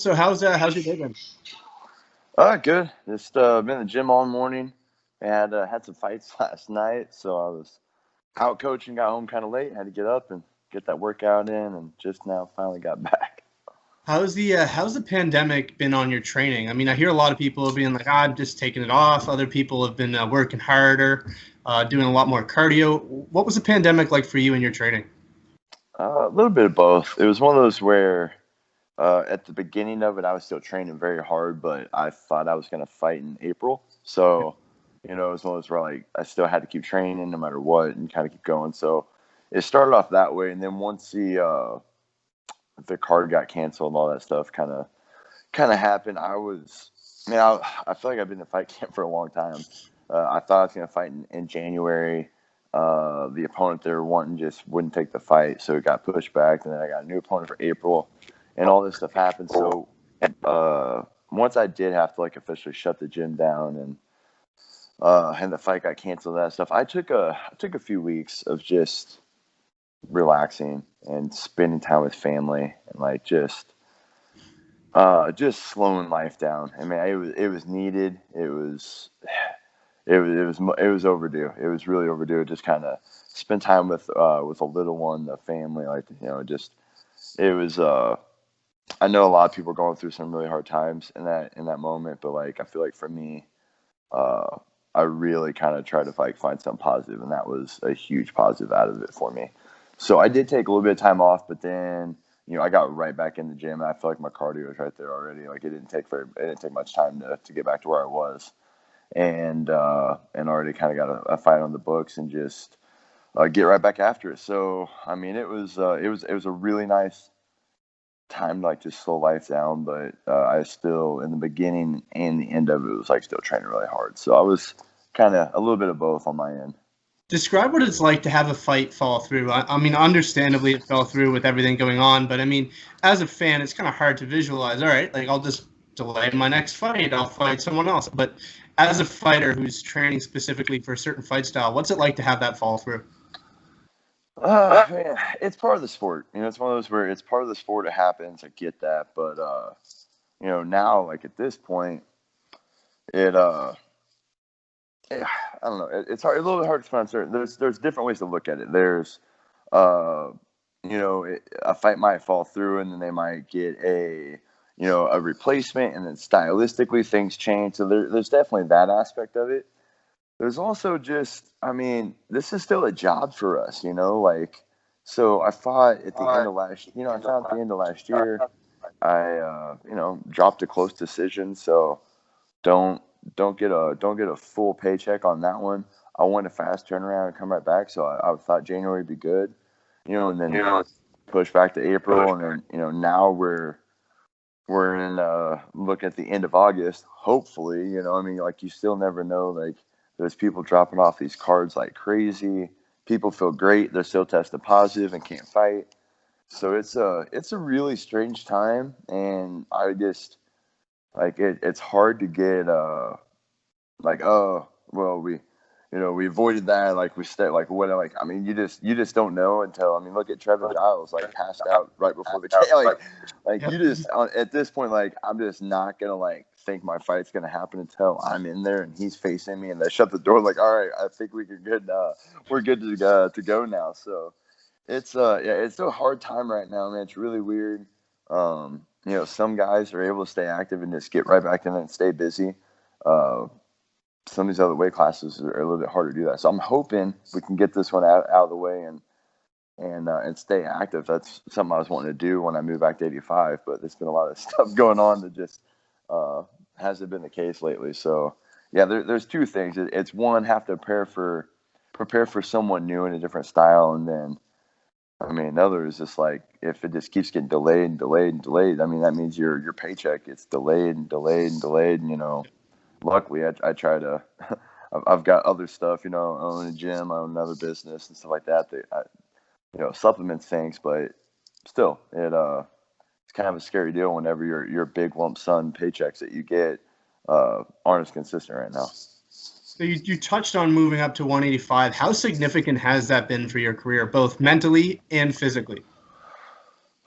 So how's your day been? Good. Just been in the gym all morning. Had some fights last night, so I was out coaching. Got home kind of late. Had to get up and get that workout in, and just now finally got back. How's the pandemic been on your training? I mean, I hear a lot of people being like, I'm just taking it off. Other people have been working harder, doing a lot more cardio. What was the pandemic like for you in your training? A little bit of both. It was one of those where at the beginning of it, I was still training very hard, but I thought I was going to fight in April. So, it was one of those where like I still had to keep training no matter what and kind of keep going. So it started off that way, and then once the card got canceled and all that stuff kind of happened. I feel like I've been in fight camp for a long time. I thought I was going to fight in January. The opponent they were wanting just wouldn't take the fight, so it got pushed back. And then I got a new opponent for April, and all this stuff happened. So once I did have to like officially shut the gym down and the fight got canceled, and that stuff, I took a few weeks of just relaxing and spending time with family and like just slowing life down. I mean, it was needed. It was overdue. It was really overdue. Just kind of spend time with a little one, the family. Like just it was. I know a lot of people are going through some really hard times in that moment, but like I feel like for me, uh, I really kind of tried to like find something positive, and that was a huge positive out of it for me. So I did take a little bit of time off, but then I got right back in the gym, and I feel like my cardio was right there already. Like it didn't take much time to get back to where I was, and already kind of got a fight on the books, and just get right back after it. So I mean, it was a really nice time to like just slow life down, but I still in the beginning and the end of it was like still training really hard. So I was kind of a little bit of both on my end. Describe what it's like to have a fight fall through. I mean, understandably, it fell through with everything going on, but I mean, as a fan, it's kind of hard to visualize. All right, like I'll just delay my next fight. I'll fight someone else. But as a fighter who's training specifically for a certain fight style, what's it like to have that fall through? Man, it's part of the sport. It's one of those where it's part of the sport. It happens. I get that, but now like at this point, it I don't know. It's hard, a little bit hard to explain. Certain. There's different ways to look at it. There's uh, a fight might fall through, and then they might get a replacement, and then stylistically things change. So there's definitely that aspect of it. There's also just, I mean, this is still a job for us, like. So I fought at the end of last year. I dropped a close decision. So don't don't get a full paycheck on that one. I want a fast turnaround and come right back. So I thought January would be good, and then push back to April, and then now we're in look at the end of August. Hopefully, I mean, like you still never know. Like there's people dropping off these cards like crazy. People feel great. They're still tested positive and can't fight. So it's a really strange time, and I just like it's hard to get like, oh well, we avoided that, like we stayed, like what, like I mean you just don't know until, I mean, look at Trevor Giles, like passed out right before the game. Like Yep. you just at this point, like I'm just not gonna like think my fight's gonna happen until I'm in there and he's facing me and they shut the door, like, all right, I think we're good to go now. So yeah, it's a hard time right now, man. It's really weird. Some guys are able to stay active and just get right back in and stay busy. uh some of these other weight classes are a little bit harder to do that. So I'm hoping we can get this one out of the way and stay active. That's something I was wanting to do when I moved back to 85, but there's been a lot of stuff going on that just uh, hasn't been the case lately. So yeah, there's two things. It's one, have to prepare for someone new in a different style, and then I mean, another is just like if it just keeps getting delayed and delayed and delayed. I mean, that means your paycheck gets delayed and delayed and delayed. And luckily, I try to. I've got other stuff, I own a gym, I own another business and stuff like that. Supplements things, but still, it's kind of a scary deal whenever your big lump sum paychecks that you get aren't as consistent right now. So you touched on moving up to 185. How significant has that been for your career, both mentally and physically?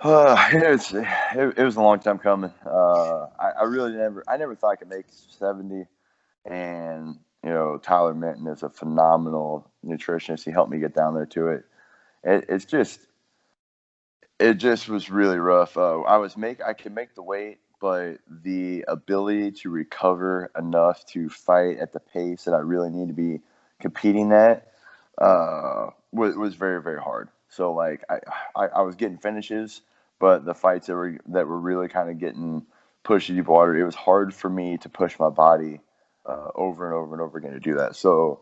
It was a long time coming. I never thought I could make 70, and Tyler Minton is a phenomenal nutritionist. He helped me get down there to it. It's just it just was really rough. I could make the weight, but the ability to recover enough to fight at the pace that I really need to be competing at was very, very hard. So like I was getting finishes, but the fights that were really kind of getting pushed to deep water, it was hard for me to push my body over and over and over again to do that. So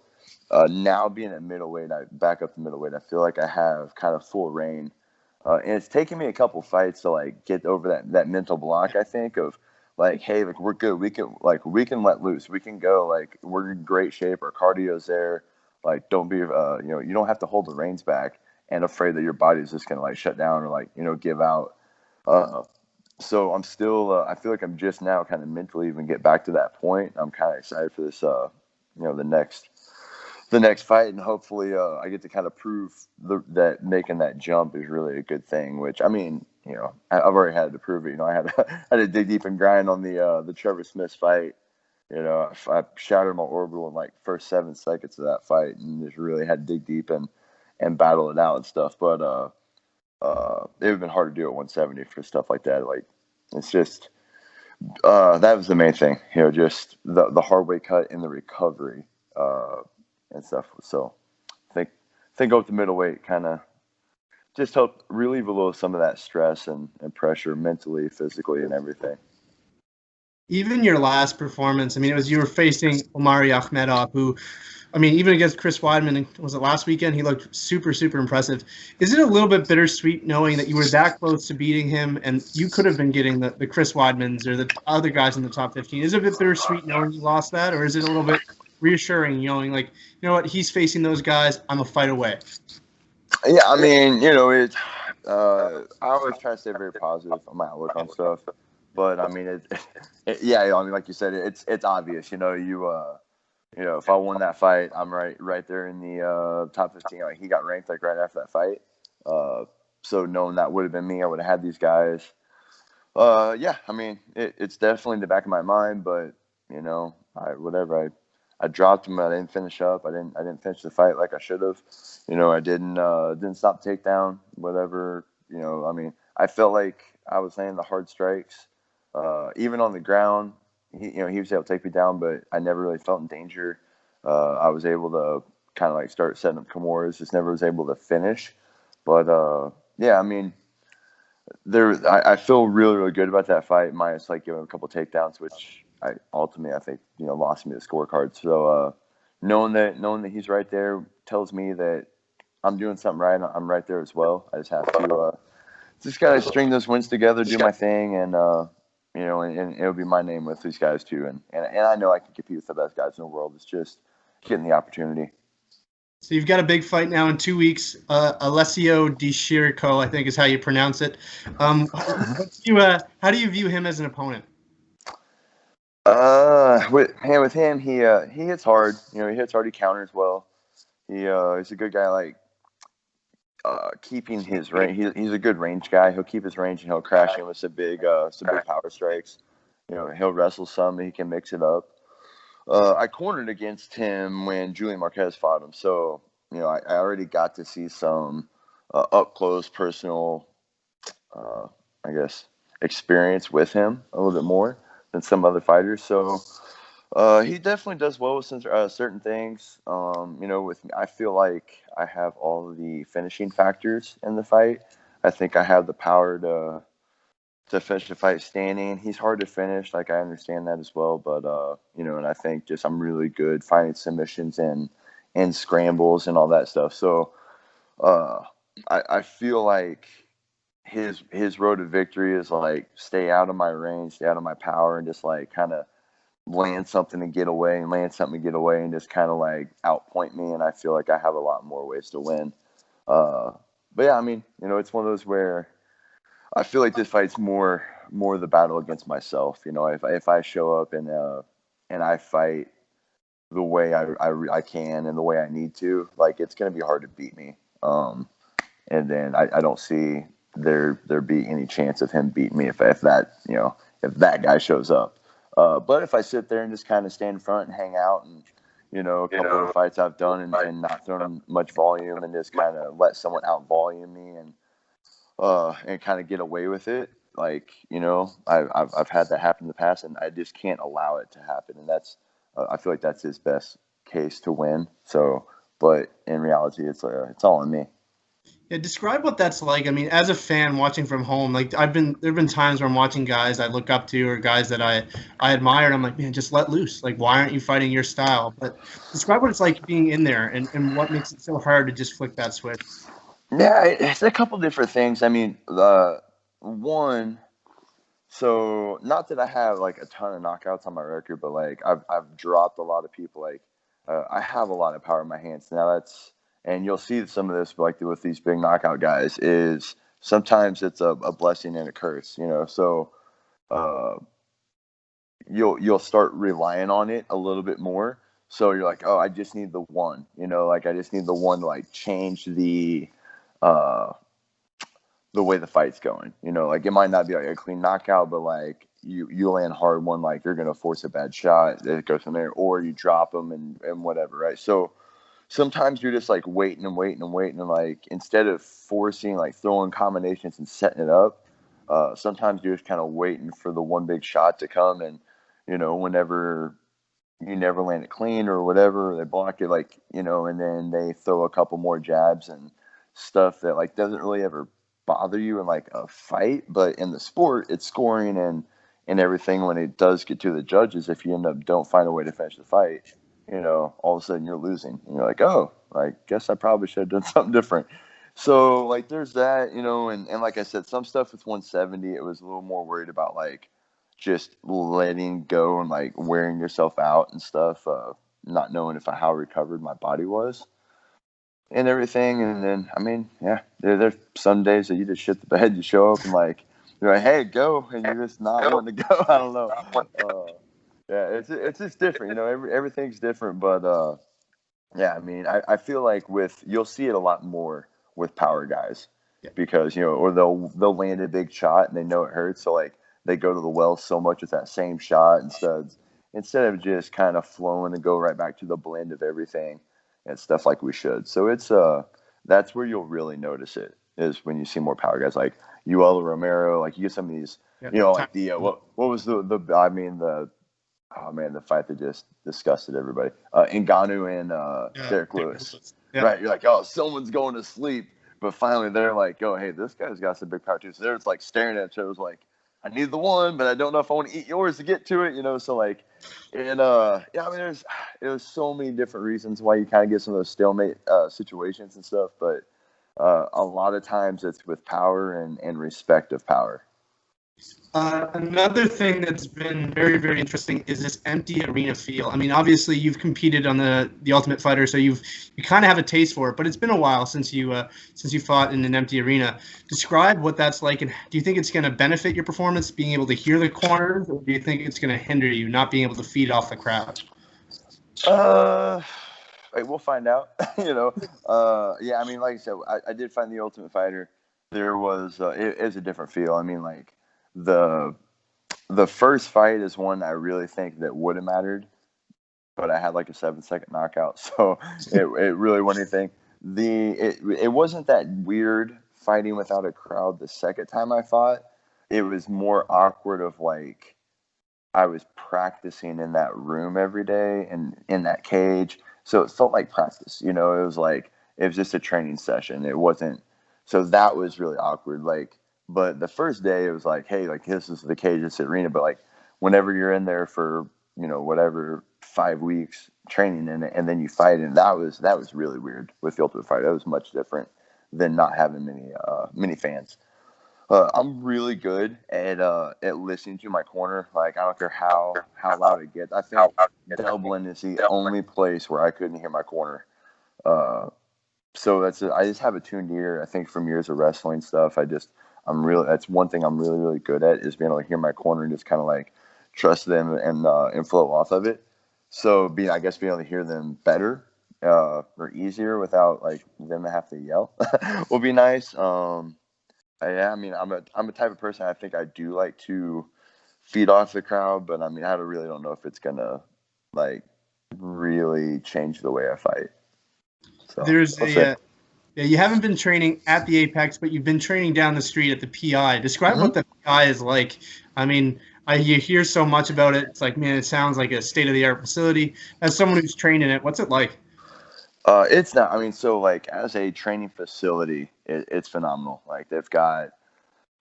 now being at middleweight, I back up to middleweight. I feel like I have kind of full reign, and it's taken me a couple fights to like get over that mental block. I think of like, hey, like we're good. We can let loose. We can go. Like we're in great shape. Our cardio's there. Like don't be you don't have to hold the reins back and afraid that your body's just gonna like shut down or like give out. Uh, so I'm still. I feel like I'm just now kind of mentally even get back to that point. I'm kind of excited for this. The next fight, and hopefully I get to kind of prove that making that jump is really a good thing. Which I mean, I've already had to prove it. I had I had to dig deep and grind on the Trevor Smith fight. I shattered my orbital in like first 7 seconds of that fight, and just really had to dig deep and battle it out and stuff. But it would have been hard to do at 170 for stuff like that. Like it's just that was the main thing. Just the hard weight cut and the recovery. And stuff. So I think go with the middleweight kind of just help relieve a little some of that stress and pressure mentally, physically, and everything. Even your last performance, I mean, it was you were facing Omari Akhmedov, who, I mean, even against Chris Weidman, was it last weekend? He looked super, super impressive. Is it a little bit bittersweet knowing that you were that close to beating him and you could have been getting the Chris Weidmans or the other guys in the top 15? Is it a bit bittersweet knowing you lost that, or is it a little bit reassuring knowing, like, you know what, he's facing those guys, I'm a fight away? Yeah, I mean, I always try to stay very positive on my outlook on stuff, but I mean, yeah, I mean, like you said, it's obvious. If I won that fight, I'm right there in the top 15. Like he got ranked like right after that fight. So knowing that would have been me, I would have had these guys. Yeah, I mean, it's definitely in the back of my mind, but I dropped him. I didn't finish up. I didn't finish the fight like I should have. I didn't stop takedown. Whatever. I mean, I felt like I was landing the hard strikes, even on the ground. He was able to take me down, but I never really felt in danger. I was able to kind of like start setting up Kimuras. Just never was able to finish. But yeah, I mean, I feel really, really good about that fight, minus like giving a couple takedowns, which I think lost me the scorecard. So knowing that he's right there tells me that I'm doing something right. I'm right there as well. I just have to just gotta string those wins together, do my thing, and and it'll be my name with these guys too. And I know I can compete with the best guys in the world. It's just getting the opportunity. So you've got a big fight now in 2 weeks. Alessio Di Chirico, I think is how you pronounce it. How do you view him as an opponent? With him, he hits hard. He hits hard. He counters well. He's a good guy. Like keeping his range. He's a good range guy. He'll keep his range and he'll crash in with some big power strikes. He'll wrestle some. He can mix it up. I cornered against him when Julian Marquez fought him, so I already got to see some up close personal, I guess, experience with him a little bit more than some other fighters. So he definitely does well with certain things. With me, I feel like I have all of the finishing factors in the fight. I think I have the power to finish the fight standing. He's hard to finish, like I understand that as well. But and I think just I'm really good finding submissions and scrambles and all that stuff. So I feel like his road to victory is like stay out of my range, stay out of my power, and just like kind of land something and get away, and land something and get away, and just kind of like outpoint me. And I feel like I have a lot more ways to win. But yeah, I mean, it's one of those where I feel like this fight's more the battle against myself. If I show up and I fight the way I can and the way I need to, like it's gonna be hard to beat me. And then I don't see there be any chance of him beating me if that if that guy shows up. But if I sit there and just kind of stand in front and hang out and a couple of the fights I've done and not thrown much volume and just kind of let someone out volume me and kind of get away with it. Like, I've had that happen in the past, and I just can't allow it to happen. And that's, I feel like that's his best case to win. So, but in reality, it's all on me. Yeah, describe what that's like. I mean, as a fan watching from home, like there've been times where I'm watching guys I look up to or guys that I admire, and I'm like, man, just let loose. Like, why aren't you fighting your style? But describe what it's like being in there and what makes it so hard to just flick that switch. Yeah, it's a couple different things. I mean, one, so not that I have like a ton of knockouts on my record, but like I've dropped a lot of people. Like I have a lot of power in my hands. Now and you'll see some of this like with these big knockout guys is sometimes it's a blessing and a curse, So you'll start relying on it a little bit more. So you're like, oh, I just need the one, like I just need the one to like change uh, the way the fight's going. Like it might not be like a clean knockout, but like you land hard one, like you're gonna force a bad shot, it goes from there, or you drop them and whatever, right? So sometimes you're just like waiting and waiting and waiting, and like instead of forcing, like throwing combinations and setting it up, sometimes you're just kind of waiting for the one big shot to come, and whenever you never land it clean or whatever, they block it, like and then they throw a couple more jabs and stuff that like doesn't really ever bother you in like a fight, but in the sport, it's scoring and everything. When it does get to the judges, if you don't find a way to finish the fight, all of a sudden you're losing, and you're like, oh, I guess I probably should have done something different. So like there's that, and like I said, some stuff with 170, it was a little more worried about like just letting go and like wearing yourself out and stuff, not knowing how recovered my body was and everything. And then, I mean, yeah, there's some days that you just shit the bed, you show up and like, you're like, hey, go, and you're just not wanting to go. I don't know. Yeah, it's just different, everything's different, but yeah, I mean, I feel like you'll see it a lot more with power guys because, or they'll land a big shot and they know it hurts. So like they go to the well so much with that same shot instead of just kind of flowing and go right back to the blend of everything and stuff like we should. So it's that's where you'll really notice it, is when you see more power guys like Yoel Romero. Like you get some of these, like the what was the oh man, the fight that just disgusted everybody. Ngannou and Derek Lewis. Yeah. Right, you're like, oh, someone's going to sleep, but finally they're like, oh, hey, this guy's got some big power too. So they're like staring at each other, like, I need the one, but I don't know if I want to eat yours to get to it, So like, and yeah, I mean, there's so many different reasons why you kind of get some of those stalemate situations and stuff, but a lot of times it's with power and respect of power. Another thing that's been very, very interesting is this empty arena feel. I mean, obviously you've competed on the Ultimate Fighter, so you kind of have a taste for it. But it's been a while since you fought in an empty arena. Describe what that's like, and do you think it's going to benefit your performance, being able to hear the corners, or do you think it's going to hinder you, not being able to feed off the crowd? We'll find out. Yeah, I mean, like I said, I did find the Ultimate Fighter. There was it is a different feel. I mean, like the first fight is one I really think that would have mattered, but I had like a 7-second knockout, so it really wasn't anything. It wasn't that weird fighting without a crowd the second time I fought. It was more awkward of like I was practicing in that room every day and in that cage, so it felt like practice. It was just a training session. It wasn't, so that was really awkward. Like, but the first day it was like, hey, like this is the cage, it's the arena. But like whenever you're in there for whatever 5 weeks training in it, and then you fight, and that was really weird with the Ultimate Fighter. That was much different than not having many fans. I'm really good at listening to my corner. Like I don't care how loud it gets. I think Dublin is the only place where I couldn't hear my corner. So I just have a tuned ear. I think from years of wrestling stuff, that's one thing I'm really, really good at, is being able to hear my corner and just kind of like trust them and flow off of it. So being able to hear them better or easier without like them to have to yell will be nice. Yeah, I mean, I'm a type of person. I think I do like to feed off the crowd, but I mean, I really don't know if it's gonna like really change the way I fight. So There's we'll see. yeah, you haven't been training at the Apex, but you've been training down the street at the PI. Describe Mm-hmm. what the PI is like. I mean, you hear so much about it. It's like, man, it sounds like a state of the art facility. As someone who's trained in it, what's it like? It's not. I mean, so like as a training facility, it's phenomenal. Like they've got,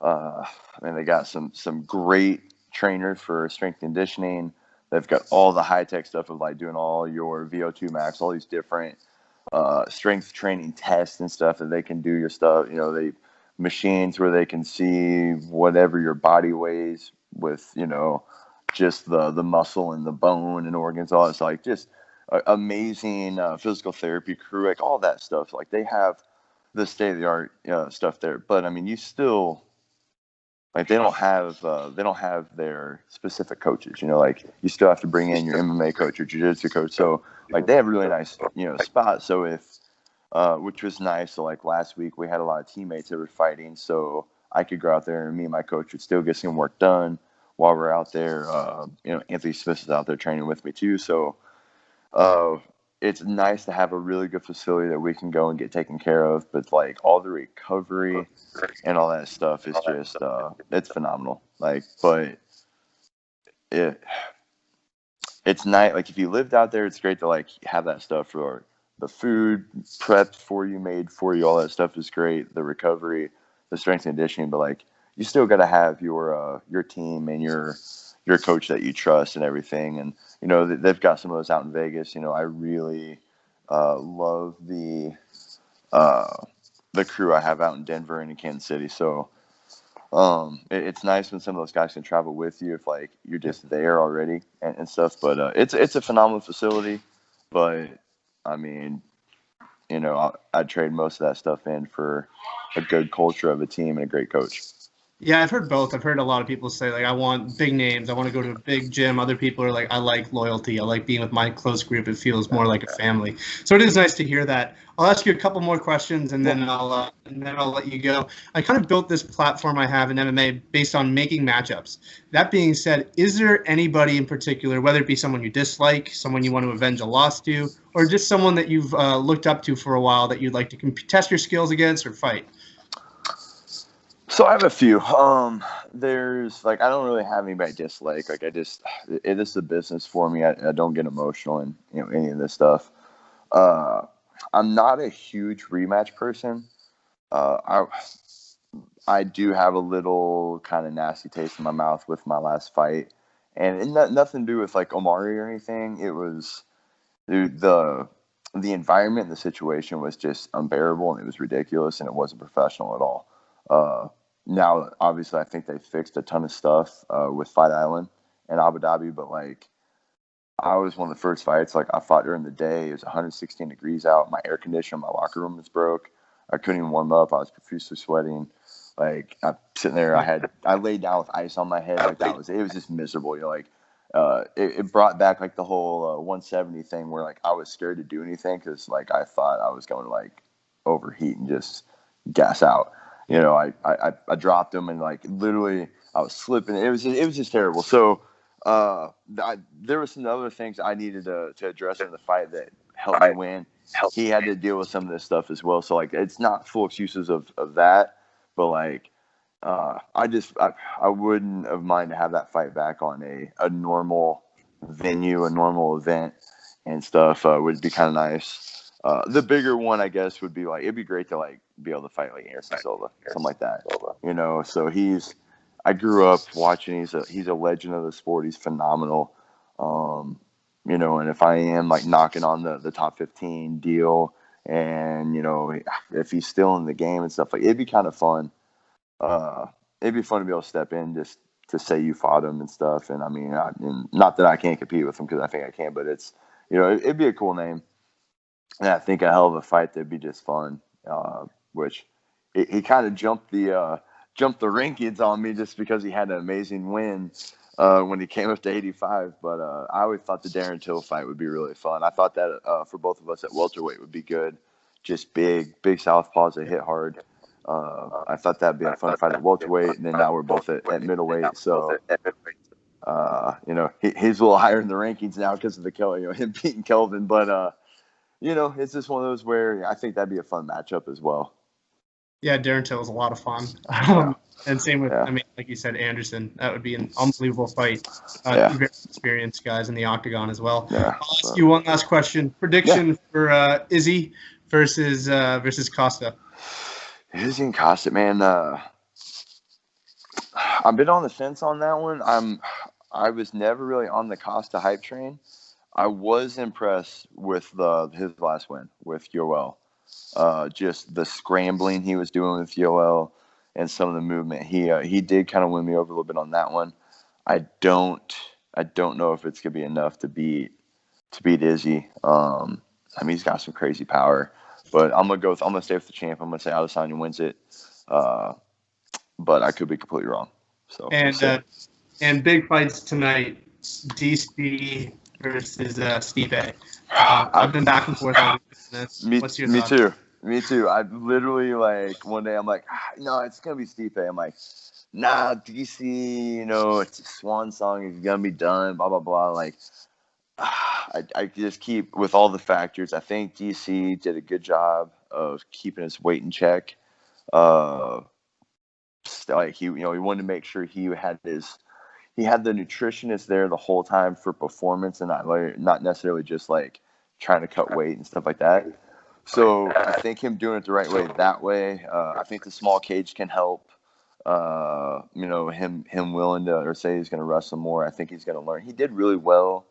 I mean, they got some great trainers for strength conditioning. They've got all the high tech stuff of like doing all your VO2 max, all these different strength training tests and stuff that they can do your stuff. You know, they machines where they can see whatever your body weighs with, you know, just the muscle and the bone and organs. All it's like just amazing physical therapy crew, like all that stuff. Like they have the state of the art stuff there. But I mean, you still like they don't have their specific coaches. You know, like you still have to bring in your MMA coach or jiu-jitsu coach. So like they have a really nice spot. So if which was nice. So like last week we had a lot of teammates that were fighting, so I could go out there and me and my coach would still get some work done while we're out there. Anthony Smith is out there training with me too. So uh, it's nice to have a really good facility that we can go and get taken care of. But like all the recovery and all that stuff is just it's phenomenal. Like, but it it's nice. Like if you lived out there, it's great to like have that stuff for the food prepped for you, made for you. All that stuff is great. The recovery, the strength and conditioning, but like you still got to have your team and your coach that you trust and everything. And you know they've got some of those out in Vegas. You know, I really love uh, the crew I have out in Denver and in Kansas City. So it's nice when some of those guys can travel with you if like you're just there already and stuff. But it's a phenomenal facility. But I mean, you know, I'd trade most of that stuff in for a good culture of a team and a great coach. Yeah, I've heard both. I've heard a lot of people say like I want big names. I want to go to a big gym. Other people are like I like loyalty. I like being with my close group. It feels more like a family. So it is nice to hear that. I'll ask you a couple more questions and then I'll let you go. I kind of built this platform I have in MMA based on making matchups. That being said, is there anybody in particular, whether it be someone you dislike, someone you want to avenge a loss to, or just someone that you've looked up to for a while that you'd like to test your skills against or fight? So I have a few. There's like I don't really have anybody I dislike. Like it is a business for me. I don't get emotional in any of this stuff. Uh, I'm not a huge rematch person. I do have a little kind of nasty taste in my mouth with my last fight, and nothing to do with like Omari or anything. It was the environment and the situation was just unbearable, and it was ridiculous, and it wasn't professional at all. Now, obviously, I think they fixed a ton of stuff with Fight Island and Abu Dhabi, but like I was one of the first fights. Like I fought during the day. It was 116 degrees out. My air conditioner in my locker room was broke. I couldn't even warm up. I was profusely sweating. Like I'm sitting there. I laid down with ice on my head. Like it was just miserable. You know, like it brought back like the whole 170 thing where like I was scared to do anything because like I thought I was going to like overheat and just gas out. You know, I dropped them and like literally I was slipping. It was just terrible. So there were some other things I needed to address in the fight that helped me win. He had to deal with some of this stuff as well. So like it's not full excuses of that, but like I wouldn't have mind to have that fight back on a normal venue, a normal event and stuff would be kind of nice. The bigger one, I guess, would be like it'd be great to like be able to fight like Anderson Silva, something like that. You know, so I grew up watching. He's a legend of the sport. He's phenomenal. You know, and if I am like knocking on the top 15 deal, and you know, if he's still in the game and stuff like, it'd be kind of fun. Uh, it'd be fun to be able to step in just to say you fought him and stuff. And I mean, not that I can't compete with him because I think I can, but it's it'd be a cool name. And I think a hell of a fight that'd be just fun. Which he kind of jumped the rankings on me just because he had an amazing win when he came up to 85. But I always thought the Darren Till fight would be really fun. I thought that for both of us at welterweight would be good. Just big southpaws that hit hard. I thought that'd be a fun fight at welterweight, and then now we're both at middleweight. So, he's a little higher in the rankings now because of him beating Kelvin. But it's just one of those where I think that'd be a fun matchup as well. Yeah, Darren Till was a lot of fun. And same with, like you said, Anderson. That would be an unbelievable fight. Two very experienced guys in the octagon as well. Yeah, I'll ask you one last question. Prediction for Izzy versus Costa. Izzy and Costa, man. I've been on the fence on that one. I was never really on the Costa hype train. I was impressed with his last win with Yoel. Just the scrambling he was doing with Yoel and some of the movement. He did kind of win me over a little bit on that one. I don't know if it's gonna be enough to beat Izzy. He's got some crazy power, but I'm gonna stay with the champ. I'm gonna say Adesanya wins it. But I could be completely wrong. So and big fights tonight, DC versus Stipe. I've been back and forth on this. What's your thoughts? Me too. I literally one day I'm like, no, it's gonna be Stipe. I'm like, nah, DC. It's a swan song. It's gonna be done. Blah blah blah. I just keep with all the factors. I think DC did a good job of keeping his weight in check. He wanted to make sure he had the nutritionist there the whole time for performance and not necessarily just trying to cut weight and stuff like that. So I think him doing it the right way that way. I think the small cage can help. Him willing to or say he's going to wrestle more. I think he's going to learn. He did really well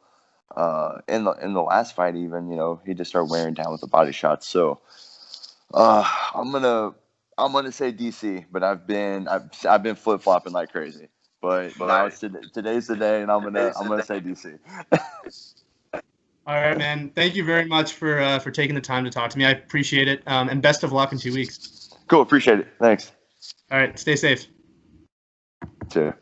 in the last fight. Even he just started wearing down with the body shots. So I'm gonna say DC, but I've been flip flopping like crazy. But now today's the day, and I'm gonna say DC. All right, man. Thank you very much for taking the time to talk to me. I appreciate it, and best of luck in 2 weeks. Cool, appreciate it. Thanks. All right, stay safe. Too.